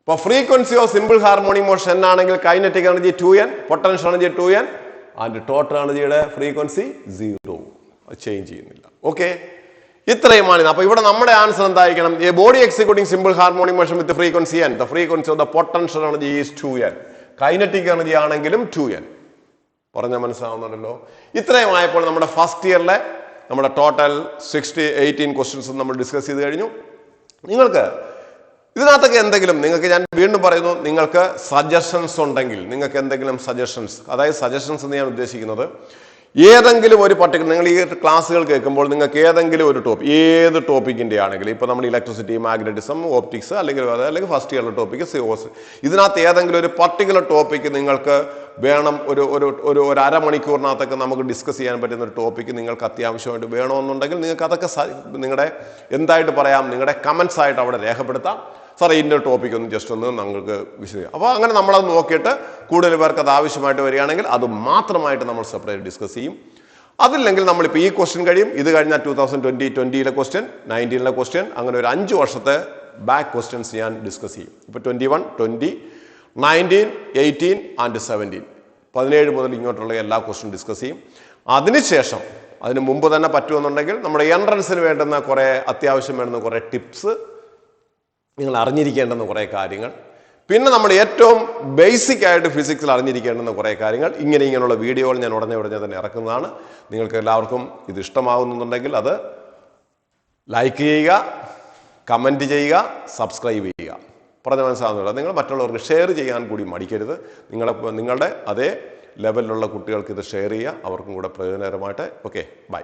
അപ്പൊ frequency of simple harmonic motion ആണെങ്കിൽ kinetic energy 2n, potential energy 2n, and total എനർജിയുടെ ഫ്രീക്വൻസി 0. ചേഞ്ച് ചെയ്യുന്നില്ല. ഓക്കെ, ഇത്രയുമാണ്. അപ്പൊ ഇവിടെ നമ്മുടെ ആൻസർ എന്തായിരിക്കണം? A body executing simple harmonic motion with frequency n, the frequency of the potential energy is 2n. Kinetic energy ആണെങ്കിലും 2n. പറഞ്ഞ മനസ്സിലാവുന്നുണ്ടല്ലോ. ഇത്രയും ആയപ്പോൾ നമ്മുടെ ഫസ്റ്റ് ഇയറിലെ നമ്മുടെ ടോട്ടൽ 18 ക്വസ്റ്റ്യൻസ് നമ്മൾ ഡിസ്കസ് ചെയ്ത് കഴിഞ്ഞു. നിങ്ങൾക്ക് ഇതിനകത്തൊക്കെ എന്തെങ്കിലും, നിങ്ങൾക്ക് ഞാൻ വീണ്ടും പറയുന്നു, നിങ്ങൾക്ക് സജഷൻസ് ഉണ്ടെങ്കിൽ, നിങ്ങൾക്ക് എന്തെങ്കിലും സജഷൻസ്, അതായത് സജഷൻസ് എന്ന് ഞാൻ ഉദ്ദേശിക്കുന്നത് ഏതെങ്കിലും ഒരു പർട്ടിക്കുലർ, നിങ്ങൾ ഈ ക്ലാസ്സുകൾ കേൾക്കുമ്പോൾ നിങ്ങൾക്ക് ഏതെങ്കിലും ഒരു ടോപ്പിക്, ഏത് ടോപ്പിക്കിന്റെ ആണെങ്കിലും, ഇപ്പൊ നമ്മൾ ഇലക്ട്രിസിറ്റി, മാഗ്നറ്റിസം, ഓപ്റ്റിക്സ്, അല്ലെങ്കിൽ ഫസ്റ്റ് ഇയറിലെ ടോപ്പിക്ക് സിഒസ്, ഇതിനകത്ത് ഏതെങ്കിലും ഒരു പർട്ടിക്കുലർ ടോപ്പിക്ക് നിങ്ങൾക്ക് വേണം, ഒരു അരമണിക്കൂറിനകത്തൊക്കെ നമുക്ക് ഡിസ്കസ് ചെയ്യാൻ പറ്റുന്ന ഒരു ടോപ്പിക്ക് നിങ്ങൾക്ക് അത്യാവശ്യമായിട്ട് വേണമെന്നുണ്ടെങ്കിൽ നിങ്ങൾക്ക് അതൊക്കെ നിങ്ങളുടെ എന്തായിട്ട് പറയാം, നിങ്ങളുടെ കമന്റ്സ് ആയിട്ട് അവിടെ രേഖപ്പെടുത്താം. സാറേ ഇന്ന ടോപ്പിക് ഒന്ന് ജസ്റ്റ് ഒന്ന് നിങ്ങൾക്ക് വിശദീകരിക്കാം. അപ്പോൾ അങ്ങനെ നമ്മളത് നോക്കിയിട്ട് കൂടുതൽ പേർക്ക് അത് ആവശ്യമായിട്ട് വരികയാണെങ്കിൽ അത് മാത്രമായിട്ട് നമ്മൾ സെപ്പറേറ്റ് ഡിസ്കസ് ചെയ്യും. അതില്ലെങ്കിൽ നമ്മളിപ്പോൾ ഈ ക്വസ്റ്റ്യൻ കഴിയും, ഇത് കഴിഞ്ഞാൽ 2020 ക്വസ്റ്റ്യൻ, 19 ക്വസ്റ്റ്യൻ, അങ്ങനെ ഒരു 5 വർഷത്തെ ബാക്ക് ക്വസ്റ്റ്യൻസ് ഞാൻ ഡിസ്കസ് ചെയ്യും. ഇപ്പോൾ 21, 20, 19, 18 ആൻഡ് 17, 17 മുതൽ ഇങ്ങോട്ടുള്ള എല്ലാ ക്വസ്റ്റ്യൻ ഡിസ്കസ് ചെയ്യും. അതിനുശേഷം അതിന് മുമ്പ് തന്നെ പറ്റുമെന്നുണ്ടെങ്കിൽ നമ്മുടെ എൻട്രൻസിന് വേണ്ടുന്ന കുറേ അത്യാവശ്യം വേണ്ടുന്ന കുറേ ടിപ്സ്, നിങ്ങൾ അറിഞ്ഞിരിക്കേണ്ടുന്ന കുറേ കാര്യങ്ങൾ, പിന്നെ നമ്മൾ ഏറ്റവും ബേസിക് ആയിട്ട് ഫിസിക്സിൽ അറിഞ്ഞിരിക്കേണ്ടുന്ന കുറേ കാര്യങ്ങൾ, ഇങ്ങനെയുള്ള വീഡിയോകൾ ഞാൻ ഉടനെ തന്നെ ഇറക്കുന്നതാണ്. നിങ്ങൾക്ക് എല്ലാവർക്കും ഇത് ഇഷ്ടമാകുന്നുണ്ടെങ്കിൽ അത് ലൈക്ക് ചെയ്യുക, കമൻറ്റ് ചെയ്യുക, സബ്സ്ക്രൈബ് ചെയ്യുക. പറഞ്ഞ മനസ്സിലാകുന്നില്ല, നിങ്ങൾ മറ്റുള്ളവർക്ക് ഷെയർ ചെയ്യാൻ കൂടി മടിക്കരുത്. നിങ്ങളുടെ അതേ ലെവലിലുള്ള കുട്ടികൾക്ക് ഇത് ഷെയർ ചെയ്യുക, അവർക്കും കൂടെ പ്രയോജനകരമായിട്ട്. Okay, by.